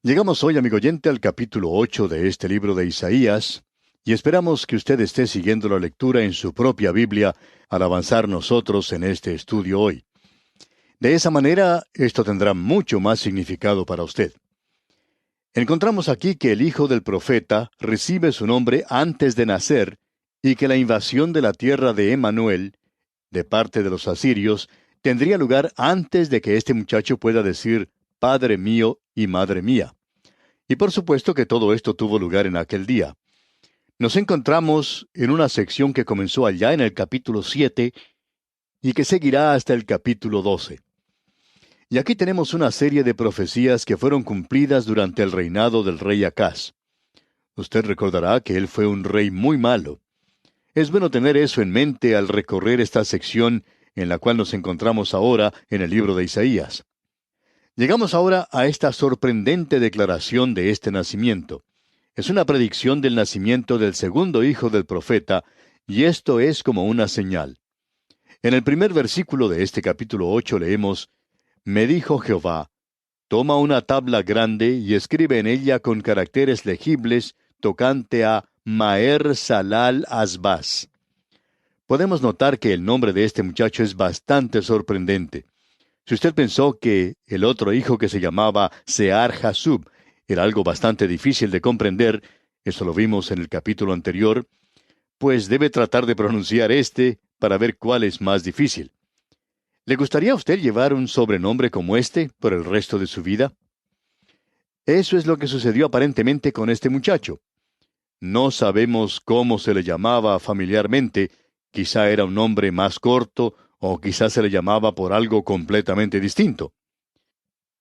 Llegamos hoy, amigo oyente, al capítulo 8 de este libro de Isaías, y esperamos que usted esté siguiendo la lectura en su propia Biblia al avanzar nosotros en este estudio hoy. De esa manera, esto tendrá mucho más significado para usted. Encontramos aquí que el hijo del profeta recibe su nombre antes de nacer y que la invasión de la tierra de Emanuel, de parte de los asirios, tendría lugar antes de que este muchacho pueda decir Padre mío y Madre mía. Y por supuesto que todo esto tuvo lugar en aquel día. Nos encontramos en una sección que comenzó allá en el capítulo 7 y que seguirá hasta el capítulo 12. Y aquí tenemos una serie de profecías que fueron cumplidas durante el reinado del rey Acaz. Usted recordará que él fue un rey muy malo. Es bueno tener eso en mente al recorrer esta sección en la cual nos encontramos ahora en el libro de Isaías. Llegamos ahora a esta sorprendente declaración de este nacimiento. Es una predicción del nacimiento del segundo hijo del profeta, y esto es como una señal. En el primer versículo de este capítulo 8 leemos, Me dijo Jehová, toma una tabla grande y escribe en ella con caracteres legibles tocante a Maher Salal Asbaz. Podemos notar que el nombre de este muchacho es bastante sorprendente. Si usted pensó que el otro hijo que se llamaba Sear Jasub era algo bastante difícil de comprender, eso lo vimos en el capítulo anterior, pues debe tratar de pronunciar este para ver cuál es más difícil. ¿Le gustaría a usted llevar un sobrenombre como este por el resto de su vida? Eso es lo que sucedió aparentemente con este muchacho. No sabemos cómo se le llamaba familiarmente, quizá era un nombre más corto, o quizá se le llamaba por algo completamente distinto.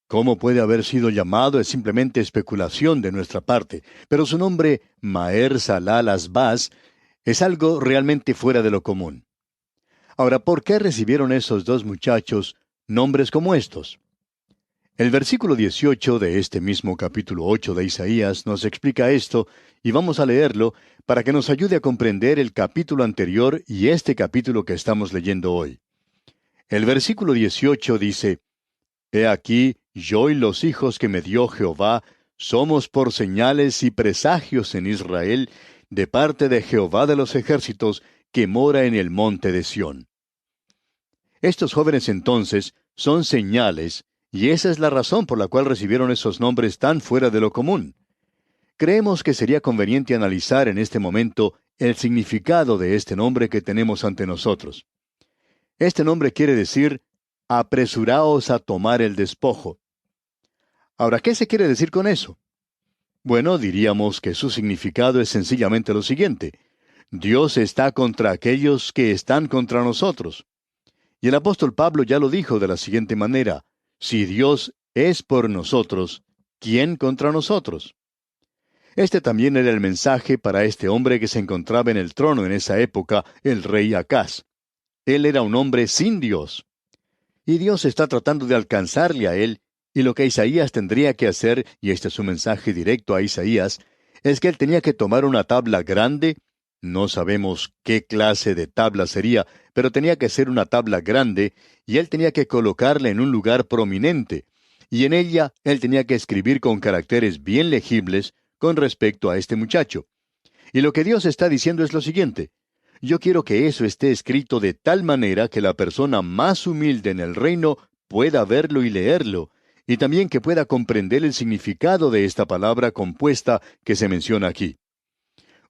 Cómo puede haber sido llamado es simplemente especulación de nuestra parte, pero su nombre, Maher Salal Asbaz, es algo realmente fuera de lo común. Ahora, ¿por qué recibieron esos dos muchachos nombres como estos? El versículo 18 de este mismo capítulo 8 de Isaías nos explica esto, y vamos a leerlo para que nos ayude a comprender el capítulo anterior y este capítulo que estamos leyendo hoy. El versículo 18 dice, He aquí, yo y los hijos que me dio Jehová, somos por señales y presagios en Israel, de parte de Jehová de los ejércitos, que mora en el monte de Sión. Estos jóvenes entonces son señales, y esa es la razón por la cual recibieron esos nombres tan fuera de lo común. Creemos que sería conveniente analizar en este momento el significado de este nombre que tenemos ante nosotros. Este nombre quiere decir, apresuraos a tomar el despojo. Ahora, ¿qué se quiere decir con eso? Bueno, diríamos que su significado es sencillamente lo siguiente. Dios está contra aquellos que están contra nosotros. Y el apóstol Pablo ya lo dijo de la siguiente manera, si Dios es por nosotros, ¿quién contra nosotros? Este también era el mensaje para este hombre que se encontraba en el trono en esa época, el rey Acaz. Él era un hombre sin Dios. Y Dios está tratando de alcanzarle a él, y lo que Isaías tendría que hacer, y este es un mensaje directo a Isaías, es que él tenía que tomar una tabla grande, no sabemos qué clase de tabla sería, pero tenía que ser una tabla grande, y él tenía que colocarla en un lugar prominente, y en ella él tenía que escribir con caracteres bien legibles con respecto a este muchacho. Y lo que Dios está diciendo es lo siguiente, yo quiero que eso esté escrito de tal manera que la persona más humilde en el reino pueda verlo y leerlo, y también que pueda comprender el significado de esta palabra compuesta que se menciona aquí.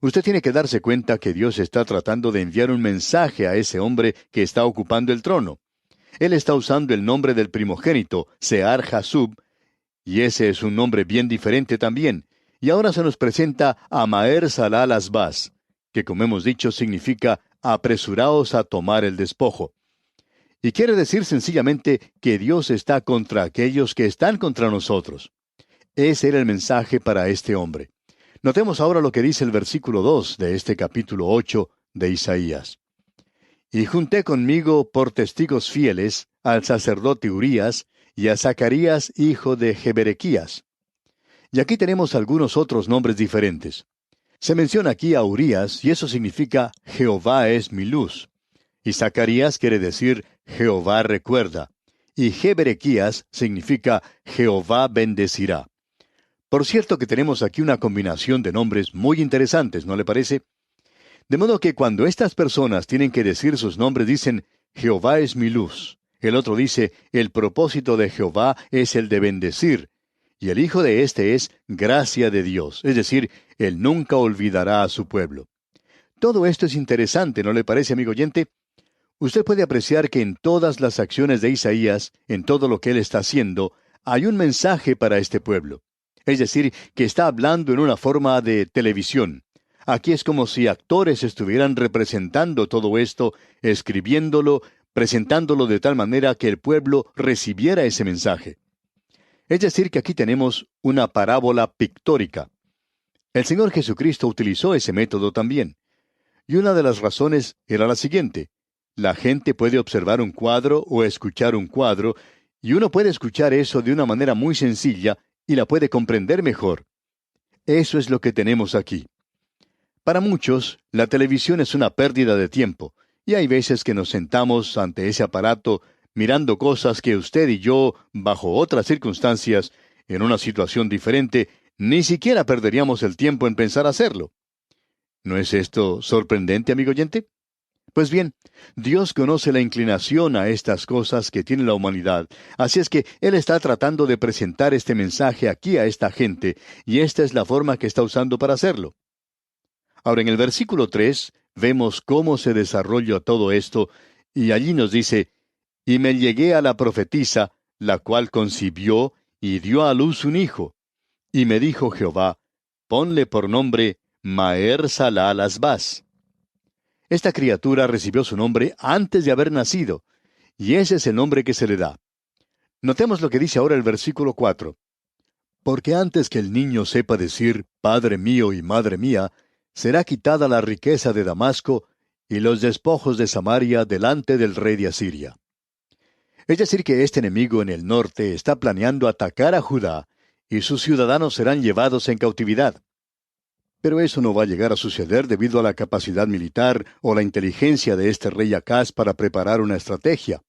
Usted tiene que darse cuenta que Dios está tratando de enviar un mensaje a ese hombre que está ocupando el trono. Él está usando el nombre del primogénito, Sear Jasub, y ese es un nombre bien diferente también. Y ahora se nos presenta a Maher Salal Asbaz, que como hemos dicho significa apresuraos a tomar el despojo. Y quiere decir sencillamente que Dios está contra aquellos que están contra nosotros. Ese era el mensaje para este hombre. Notemos ahora lo que dice el versículo 2 de este capítulo 8 de Isaías. Y junté conmigo por testigos fieles al sacerdote Urías y a Zacarías hijo de Jeberequías. Y aquí tenemos algunos otros nombres diferentes. Se menciona aquí a Urías, y eso significa Jehová es mi luz. Y Zacarías quiere decir Jehová recuerda. Y Jeberequías significa Jehová bendecirá. Por cierto que tenemos aquí una combinación de nombres muy interesantes, ¿no le parece? De modo que cuando estas personas tienen que decir sus nombres dicen, Jehová es mi luz. El otro dice, el propósito de Jehová es el de bendecir. Y el hijo de éste es gracia de Dios, es decir, él nunca olvidará a su pueblo. Todo esto es interesante, ¿no le parece, amigo oyente? Usted puede apreciar que en todas las acciones de Isaías, en todo lo que él está haciendo, hay un mensaje para este pueblo. Es decir, que está hablando en una forma de televisión. Aquí es como si actores estuvieran representando todo esto, escribiéndolo, presentándolo de tal manera que el pueblo recibiera ese mensaje. Es decir, que aquí tenemos una parábola pictórica. El Señor Jesucristo utilizó ese método también. Y una de las razones era la siguiente. La gente puede observar un cuadro o escuchar un cuadro, y uno puede escuchar eso de una manera muy sencilla y la puede comprender mejor. Eso es lo que tenemos aquí. Para muchos, la televisión es una pérdida de tiempo, y hay veces que nos sentamos ante ese aparato mirando cosas que usted y yo, bajo otras circunstancias, en una situación diferente, ni siquiera perderíamos el tiempo en pensar hacerlo. ¿No es esto sorprendente, amigo oyente? Pues bien, Dios conoce la inclinación a estas cosas que tiene la humanidad, así es que Él está tratando de presentar este mensaje aquí a esta gente, y esta es la forma que está usando para hacerlo. Ahora, en el versículo 3, vemos cómo se desarrolla todo esto, y allí nos dice, y me llegué a la profetisa, la cual concibió y dio a luz un hijo. Y me dijo Jehová, ponle por nombre Maher Salal Asbaz. Esta criatura recibió su nombre antes de haber nacido, y ese es el nombre que se le da. Notemos lo que dice ahora el versículo 4. Porque antes que el niño sepa decir, Padre mío y Madre mía, será quitada la riqueza de Damasco y los despojos de Samaria delante del rey de Asiria. Es decir, que este enemigo en el norte está planeando atacar a Judá, y sus ciudadanos serán llevados en cautividad. Pero eso no va a llegar a suceder debido a la capacidad militar o la inteligencia de este rey Acaz para preparar una estrategia.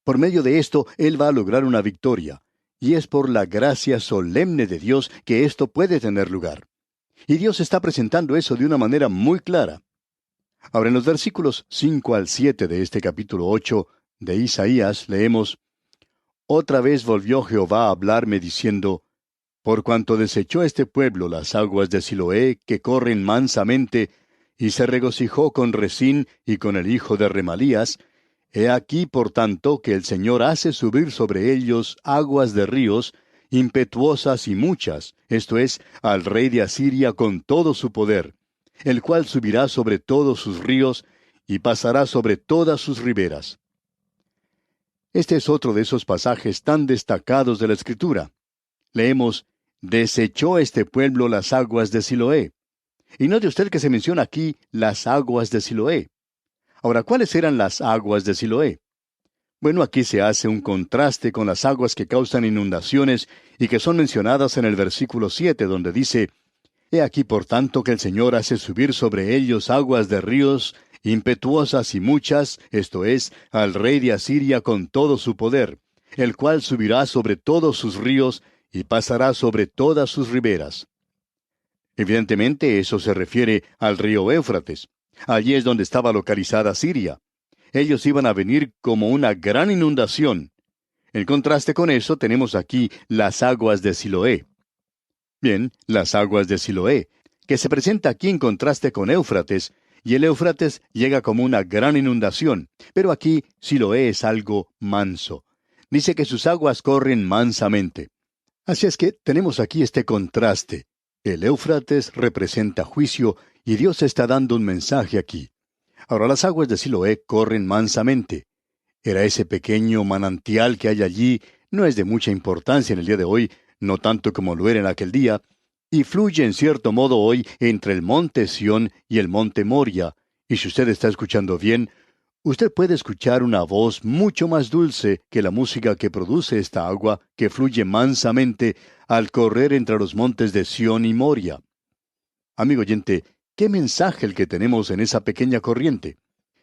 Por medio de esto, él va a lograr una victoria, y es por la gracia solemne de Dios que esto puede tener lugar. Y Dios está presentando eso de una manera muy clara. Ahora, en los versículos 5 al 7 de este capítulo 8 de Isaías, leemos, Otra vez volvió Jehová a hablarme diciendo, Por cuanto desechó este pueblo las aguas de Siloé que corren mansamente, y se regocijó con Resín y con el hijo de Remalías, he aquí por tanto que el Señor hace subir sobre ellos aguas de ríos, impetuosas y muchas, esto es, al rey de Asiria con todo su poder, el cual subirá sobre todos sus ríos, y pasará sobre todas sus riberas. Este es otro de esos pasajes tan destacados de la Escritura. Leemos, desechó este pueblo las aguas de Siloé. Y note usted que se menciona aquí las aguas de Siloé. Ahora, ¿cuáles eran las aguas de Siloé? Bueno, aquí se hace un contraste con las aguas que causan inundaciones y que son mencionadas en el versículo 7, donde dice, He aquí por tanto que el Señor hace subir sobre ellos aguas de ríos, impetuosas y muchas, esto es, al rey de Asiria con todo su poder, el cual subirá sobre todos sus ríos y pasará sobre todas sus riberas. Evidentemente eso se refiere al río Éufrates. Allí es donde estaba localizada Siria. Ellos iban a venir como una gran inundación. En contraste con eso tenemos aquí las aguas de Siloé. Bien, las aguas de Siloé, que se presenta aquí en contraste con Éufrates, y el Éufrates llega como una gran inundación, pero aquí Siloé es algo manso. Dice que sus aguas corren mansamente. Así es que tenemos aquí este contraste. El Éufrates representa juicio y Dios está dando un mensaje aquí. Ahora las aguas de Siloé corren mansamente. Era ese pequeño manantial que hay allí, no es de mucha importancia en el día de hoy, no tanto como lo era en aquel día, y fluye en cierto modo hoy entre el monte Sión y el monte Moria, y si usted está escuchando bien, usted puede escuchar una voz mucho más dulce que la música que produce esta agua que fluye mansamente al correr entre los montes de Sión y Moria. Amigo oyente, ¿qué mensaje el que tenemos en esa pequeña corriente?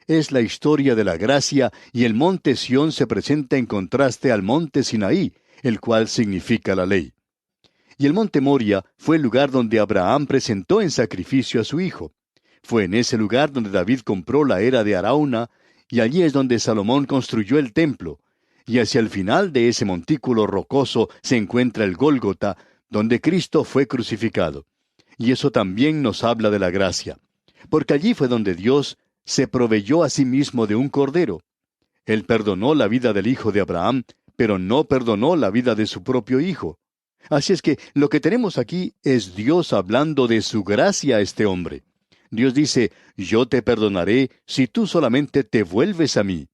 Es la historia de la gracia y el monte Sión se presenta en contraste al monte Sinaí, el cual significa la ley. Y el monte Moria fue el lugar donde Abraham presentó en sacrificio a su hijo. Fue en ese lugar donde David compró la era de Arauna, y allí es donde Salomón construyó el templo. Y hacia el final de ese montículo rocoso se encuentra el Gólgota, donde Cristo fue crucificado. Y eso también nos habla de la gracia, porque allí fue donde Dios se proveyó a sí mismo de un cordero. Él perdonó la vida del hijo de Abraham, pero no perdonó la vida de su propio hijo. Así es que lo que tenemos aquí es Dios hablando de su gracia a este hombre. Dios dice, yo te perdonaré si tú solamente te vuelves a mí.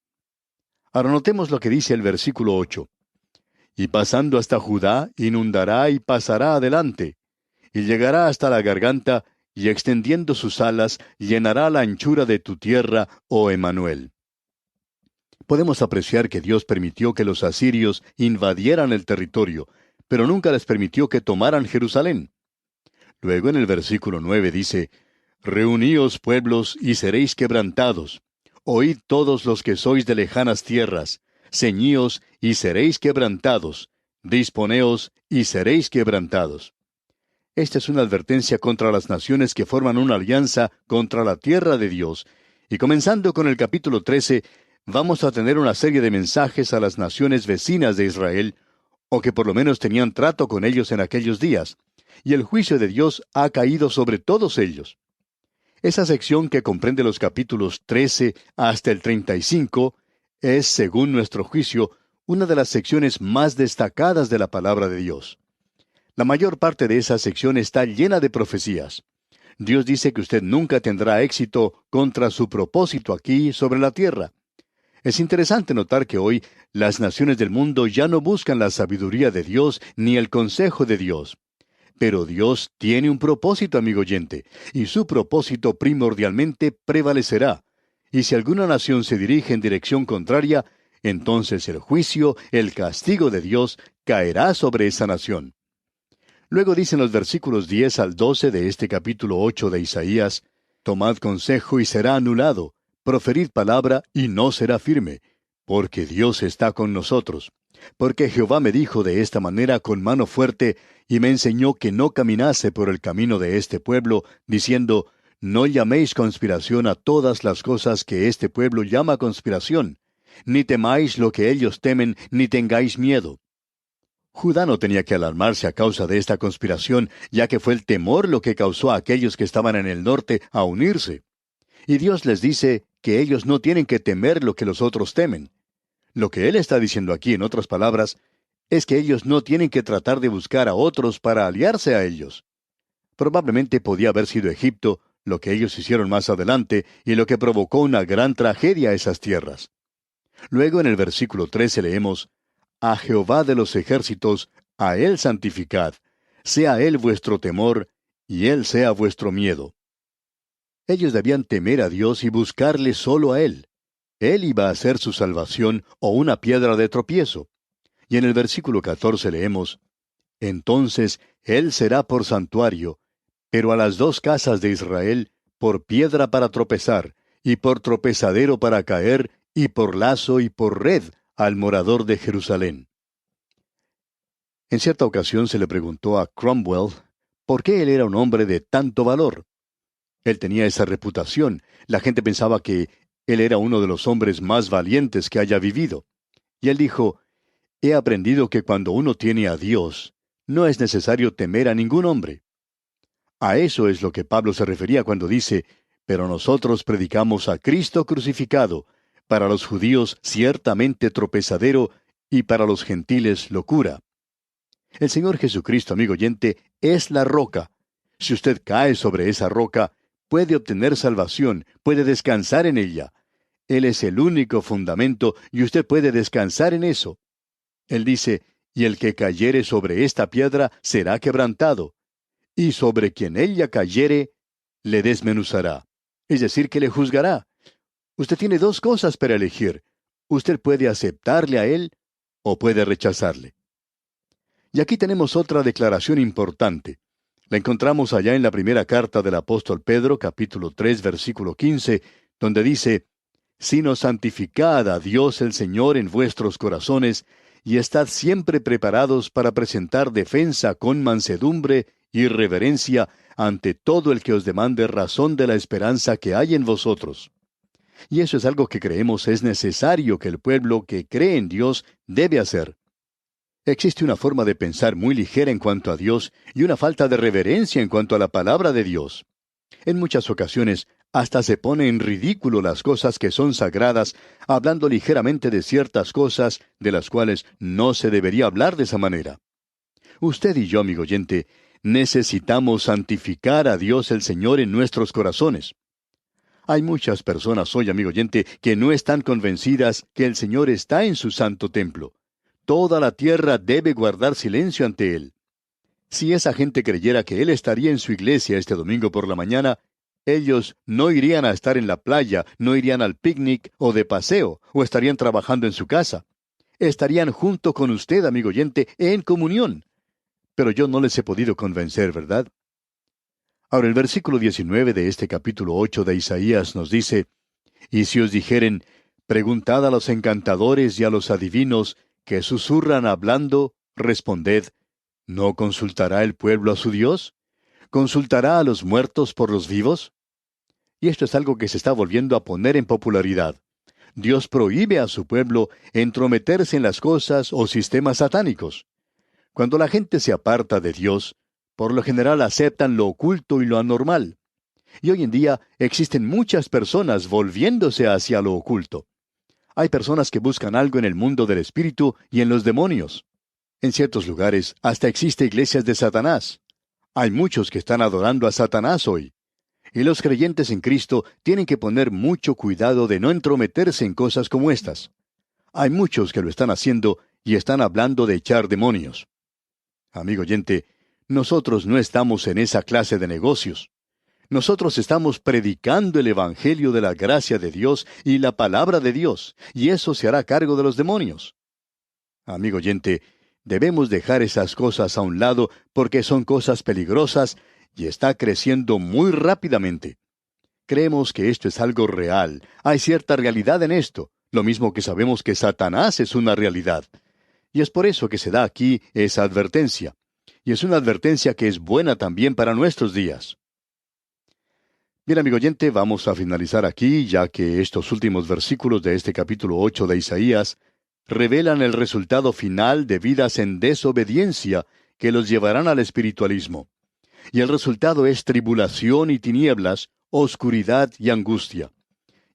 Ahora notemos lo que dice el versículo 8. Y pasando hasta Judá, inundará y pasará adelante, y llegará hasta la garganta, y extendiendo sus alas, llenará la anchura de tu tierra, oh Emmanuel. Podemos apreciar que Dios permitió que los asirios invadieran el territorio, pero nunca les permitió que tomaran Jerusalén. Luego en el versículo 9 dice, Reuníos pueblos y seréis quebrantados. Oíd todos los que sois de lejanas tierras, ceñíos y seréis quebrantados, disponeos y seréis quebrantados. Esta es una advertencia contra las naciones que forman una alianza contra la tierra de Dios, y comenzando con el capítulo 13, vamos a tener una serie de mensajes a las naciones vecinas de Israel, o que por lo menos tenían trato con ellos en aquellos días, y el juicio de Dios ha caído sobre todos ellos. Esa sección que comprende los capítulos 13 hasta el 35 es, según nuestro juicio, una de las secciones más destacadas de la palabra de Dios. La mayor parte de esa sección está llena de profecías. Dios dice que usted nunca tendrá éxito contra su propósito aquí sobre la tierra. Es interesante notar que hoy las naciones del mundo ya no buscan la sabiduría de Dios ni el consejo de Dios. Pero Dios tiene un propósito, amigo oyente, y su propósito primordialmente prevalecerá. Y si alguna nación se dirige en dirección contraria, entonces el juicio, el castigo de Dios, caerá sobre esa nación. Luego dicen los versículos 10 al 12 de este capítulo 8 de Isaías, Tomad consejo y será anulado, proferid palabra y no será firme, porque Dios está con nosotros. Porque Jehová me dijo de esta manera con mano fuerte, y me enseñó que no caminase por el camino de este pueblo, diciendo, No llaméis conspiración a todas las cosas que este pueblo llama conspiración, ni temáis lo que ellos temen, ni tengáis miedo. Judá no tenía que alarmarse a causa de esta conspiración, ya que fue el temor lo que causó a aquellos que estaban en el norte a unirse. Y Dios les dice que ellos no tienen que temer lo que los otros temen. Lo que Él está diciendo aquí, en otras palabras, es que ellos no tienen que tratar de buscar a otros para aliarse a ellos. Probablemente podía haber sido Egipto, lo que ellos hicieron más adelante, y lo que provocó una gran tragedia a esas tierras. Luego en el versículo 13 leemos, A Jehová de los ejércitos, a Él santificad, sea Él vuestro temor, y Él sea vuestro miedo. Ellos debían temer a Dios y buscarle solo a Él. Él iba a ser su salvación o una piedra de tropiezo. Y en el versículo 14 leemos, Entonces Él será por santuario, pero a las dos casas de Israel por piedra para tropezar, y por tropezadero para caer, y por lazo y por red al morador de Jerusalén. En cierta ocasión se le preguntó a Cromwell por qué él era un hombre de tanto valor. Él tenía esa reputación. La gente pensaba que él era uno de los hombres más valientes que haya vivido. Y él dijo, He aprendido que cuando uno tiene a Dios, no es necesario temer a ningún hombre. A eso es lo que Pablo se refería cuando dice, Pero nosotros predicamos a Cristo crucificado, para los judíos ciertamente tropezadero, y para los gentiles locura. El Señor Jesucristo, amigo oyente, es la roca. Si usted cae sobre esa roca, puede obtener salvación, puede descansar en ella. Él es el único fundamento y usted puede descansar en eso. Él dice, y el que cayere sobre esta piedra será quebrantado, y sobre quien ella cayere, le desmenuzará. Es decir, que le juzgará. Usted tiene dos cosas para elegir. Usted puede aceptarle a Él o puede rechazarle. Y aquí tenemos otra declaración importante. La encontramos allá en la primera carta del apóstol Pedro, capítulo 3, versículo 15, donde dice, Sino santificad a Dios el Señor en vuestros corazones, y estad siempre preparados para presentar defensa con mansedumbre y reverencia ante todo el que os demande razón de la esperanza que hay en vosotros. Y eso es algo que creemos es necesario que el pueblo que cree en Dios debe hacer. Existe una forma de pensar muy ligera en cuanto a Dios y una falta de reverencia en cuanto a la palabra de Dios. En muchas ocasiones, hasta se pone en ridículo las cosas que son sagradas, hablando ligeramente de ciertas cosas de las cuales no se debería hablar de esa manera. Usted y yo, amigo oyente, necesitamos santificar a Dios el Señor en nuestros corazones. Hay muchas personas hoy, amigo oyente, que no están convencidas que el Señor está en su santo templo. Toda la tierra debe guardar silencio ante Él. Si esa gente creyera que Él estaría en su iglesia este domingo por la mañana, ellos no irían a estar en la playa, no irían al picnic o de paseo, o estarían trabajando en su casa. Estarían junto con usted, amigo oyente, en comunión. Pero yo no les he podido convencer, ¿verdad? Ahora el versículo 19 de este capítulo 8 de Isaías nos dice, «Y si os dijeren, preguntad a los encantadores y a los adivinos que susurran hablando, responded, ¿no consultará el pueblo a su Dios? ¿Consultará a los muertos por los vivos?» Y esto es algo que se está volviendo a poner en popularidad. Dios prohíbe a su pueblo entrometerse en las cosas o sistemas satánicos. Cuando la gente se aparta de Dios, por lo general aceptan lo oculto y lo anormal. Y hoy en día existen muchas personas volviéndose hacia lo oculto. Hay personas que buscan algo en el mundo del espíritu y en los demonios. En ciertos lugares hasta existe iglesias de Satanás. Hay muchos que están adorando a Satanás hoy. Y los creyentes en Cristo tienen que poner mucho cuidado de no entrometerse en cosas como estas. Hay muchos que lo están haciendo y están hablando de echar demonios. Amigo oyente, nosotros no estamos en esa clase de negocios. Nosotros estamos predicando el Evangelio de la gracia de Dios y la palabra de Dios, y eso se hará cargo de los demonios. Amigo oyente, debemos dejar esas cosas a un lado porque son cosas peligrosas y está creciendo muy rápidamente. Creemos que esto es algo real. Hay cierta realidad en esto, lo mismo que sabemos que Satanás es una realidad. Y es por eso que se da aquí esa advertencia. Y es una advertencia que es buena también para nuestros días. Bien, amigo oyente, vamos a finalizar aquí, ya que estos últimos versículos de este capítulo 8 de Isaías revelan el resultado final de vidas en desobediencia que los llevarán al espiritualismo. Y el resultado es tribulación y tinieblas, oscuridad y angustia.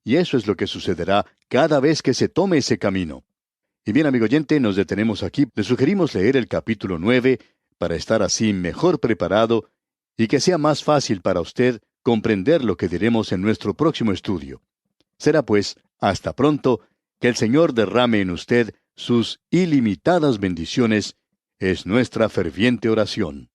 Y eso es lo que sucederá cada vez que se tome ese camino. Y bien, amigo oyente, nos detenemos aquí. Le sugerimos leer el capítulo 9 para estar así mejor preparado y que sea más fácil para usted comprender lo que diremos en nuestro próximo estudio. Será pues, hasta pronto, que el Señor derrame en usted sus ilimitadas bendiciones, es nuestra ferviente oración.